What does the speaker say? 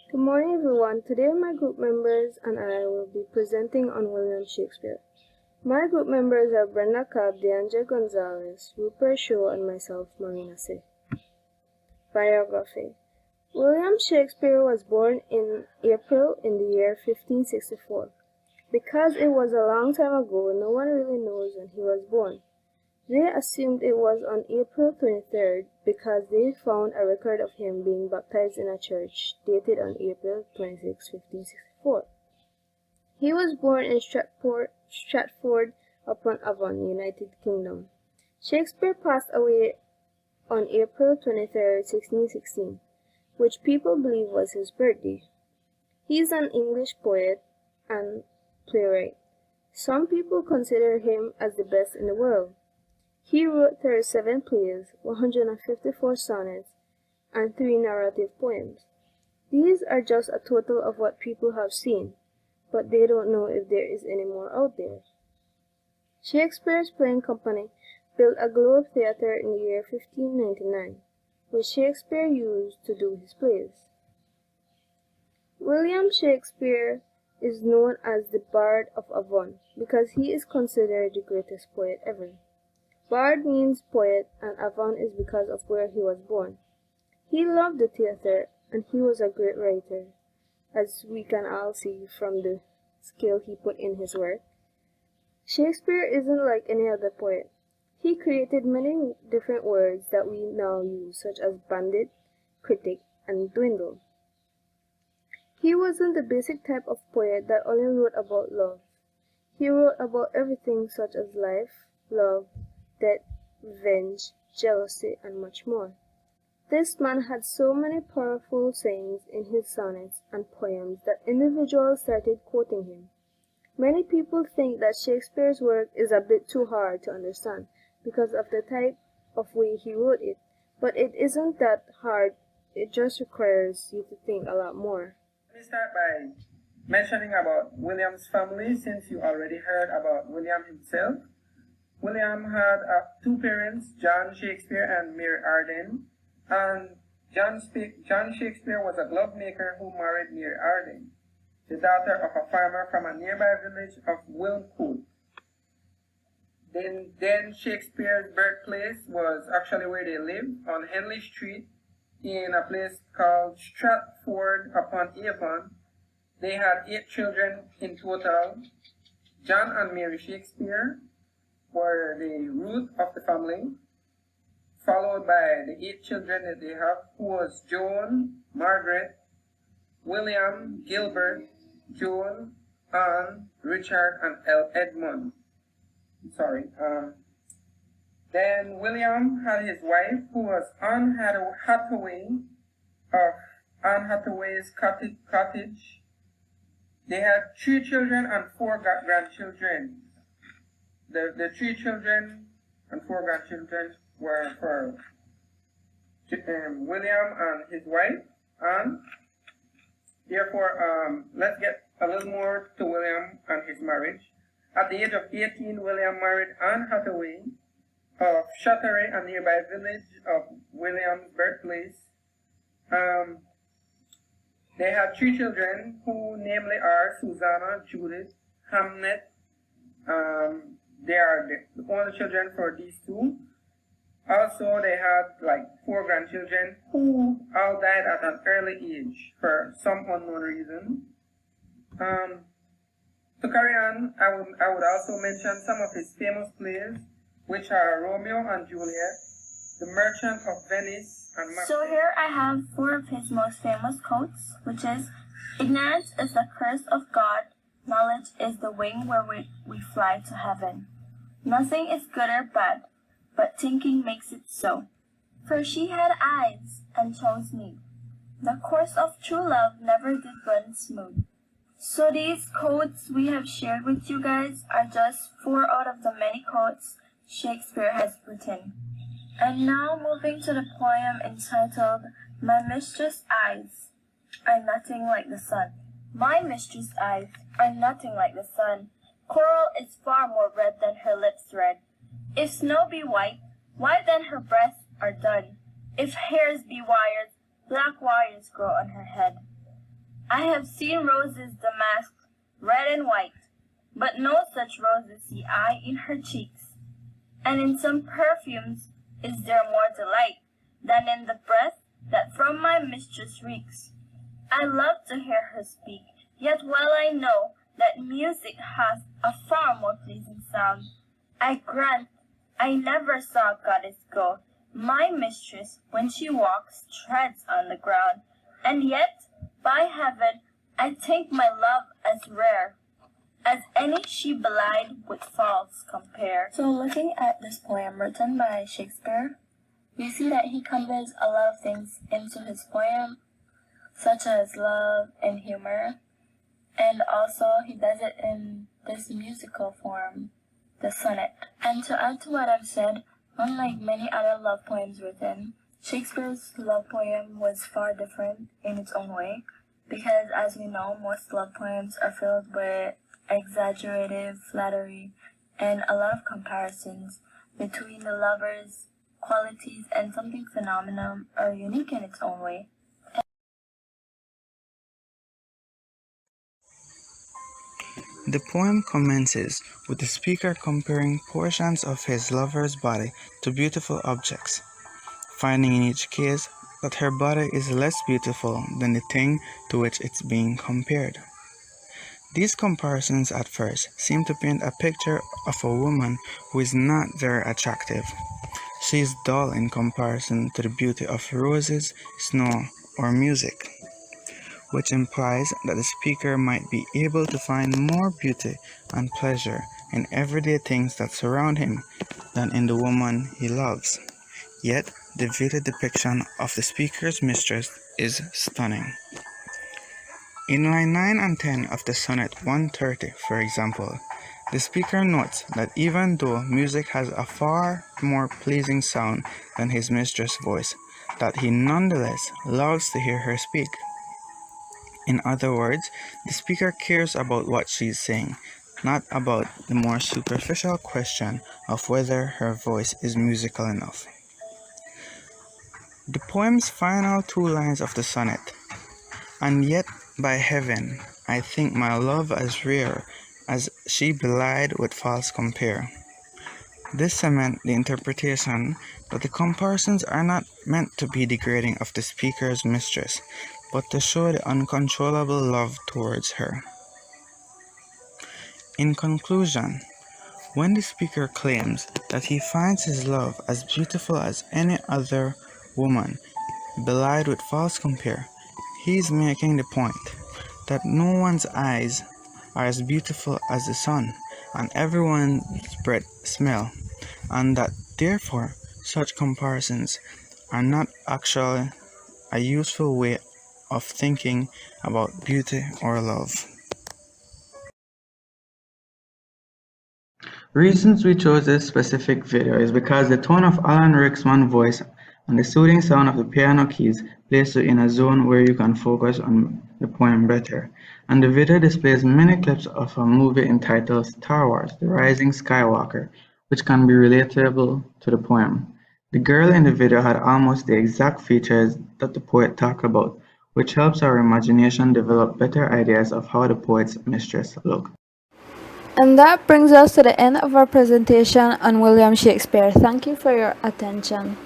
Good morning, everyone. Today, my group members and I will be presenting on William Shakespeare. My group members are Brenda Cobb, DeAndre Gonzalez, Rupert Shaw, and myself, Marina C. Biography. William Shakespeare was born in April in the year 1564. Because it was a long time ago, no one really knows when he was born. They assumed it was on April 23rd because they found a record of him being baptized in a church dated on April 26, 1564. He was born in Stratford-upon-Avon, United Kingdom. Shakespeare passed away on April 23rd, 1616, which people believe was his birthday. He is an English poet and playwright. Some people consider him as the best in the world. He wrote 37 plays, 154 sonnets, and 3 narrative poems. These are just a total of what people have seen, but they don't know if there is any more out there. Shakespeare's playing company built a Globe Theatre in the year 1599, which Shakespeare used to do his plays. William Shakespeare is known as the Bard of Avon because he is considered the greatest poet ever. Bard means poet, and Avon is because of where he was born. He loved the theater, and he was a great writer, as we can all see from the skill he put in his work. Shakespeare isn't like any other poet. He created many different words that we now use, such as bandit, critic, and dwindle. He wasn't the basic type of poet that only wrote about love. He wrote about everything such as life, love, death, revenge, jealousy, and much more. This man had so many powerful sayings in his sonnets and poems that individuals started quoting him. Many people think that Shakespeare's work is a bit too hard to understand because of the type of way he wrote it, but it isn't that hard, it just requires you to think a lot more. Let me start by mentioning about William's family, since you already heard about William himself. William had two parents, John Shakespeare and Mary Arden, and John Shakespeare was a glove maker who married Mary Arden, the daughter of a farmer from a nearby village of Wilmcote. Then Shakespeare's birthplace was actually where they lived, on Henley Street, in a place called Stratford-upon-Avon. They had 8 children in total. John and Mary Shakespeare were the root of the family, followed by the 8 children that they have, who was Joan, Margaret, William, Gilbert, Joan, Anne, Richard, and Edmund. Then William had his wife, who was Anne Hathaway of Anne Hathaway's Cottage. They had 3 children and 4 grandchildren. The 3 children and 4 grandchildren were for William and his wife, Anne. Therefore, let's get a little more to William and his marriage. At the age of 18, William married Anne Hathaway of Shatteray, a nearby village of William's birthplace. They had 3 children, who namely are Susanna, Judith, Hamnet. They are the only children for these 2. Also, they had like 4 grandchildren who all died at an early age for some unknown reason. To carry on, I would also mention some of his famous plays, which are Romeo and Juliet, The Merchant of Venice, and Macbeth. So here I have 4 of his most famous quotes, which is, "Ignorance is the curse of God, knowledge is the wing wherewith we fly to heaven. Nothing is good or bad, but thinking makes it so. For she had eyes, and chose me. The course of true love never did run smooth." So these quotes we have shared with you guys are just 4 out of the many quotes Shakespeare has written. And now moving to the poem entitled, "My Mistress' Eyes Are Nothing Like the Sun." My mistress' eyes are nothing like the sun. Coral is far more red than her lips red. If snow be white, why then her breasts are dun. If hairs be wires, black wires grow on her head. I have seen roses damasked, red and white, but no such roses see I in her cheeks. And in some perfumes is there more delight than in the breath that from my mistress reeks. I love to hear her speak, yet well I know that music has a far more pleasing sound. I grant I never saw a goddess go. My mistress, when she walks, treads on the ground, and yet, by heaven, I think my love as rare as any she belied with false compare. So looking at this poem written by Shakespeare, we see that he conveys a lot of things into his poem, such as love and humor, and also he does it in this musical form, the sonnet. And to add to what I've said, unlike many other love poems written, Shakespeare's love poem was far different in its own way, because as we know, most love poems are filled with exaggerative flattery and a lot of comparisons between the lovers' qualities and something phenomenal or unique in its own way. The poem commences with the speaker comparing portions of his lover's body to beautiful objects, finding in each case that her body is less beautiful than the thing to which it's being compared. These comparisons at first seem to paint a picture of a woman who is not very attractive. She is dull in comparison to the beauty of roses, snow, or music, which implies that the speaker might be able to find more beauty and pleasure in everyday things that surround him than in the woman he loves. Yet, the vivid depiction of the speaker's mistress is stunning. In line 9 and 10 of the sonnet 130, for example, the speaker notes that even though music has a far more pleasing sound than his mistress' voice, that he nonetheless loves to hear her speak. In other words, the speaker cares about what she's saying, not about the more superficial question of whether her voice is musical enough. The poem's final two lines of the sonnet, "And yet, by heaven, I think my love as rare as she belied with false compare." This cement the interpretation that the comparisons are not meant to be degrading of the speaker's mistress, but to show the uncontrollable love towards her. In conclusion, when the speaker claims that he finds his love as beautiful as any other woman, belied with false compare, he is making the point that no one's eyes are as beautiful as the sun, and everyone's breath smell, and that therefore such comparisons are not actually a useful way of thinking about beauty or love. Reasons we chose this specific video is because the tone of Alan Rickman's voice and the soothing sound of the piano keys place you in a zone where you can focus on the poem better. And the video displays many clips of a movie entitled Star Wars: The Rising Skywalker, which can be relatable to the poem. The girl in the video had almost the exact features that the poet talked about, which helps our imagination develop better ideas of how the poet's mistress looked. And that brings us to the end of our presentation on William Shakespeare. Thank you for your attention.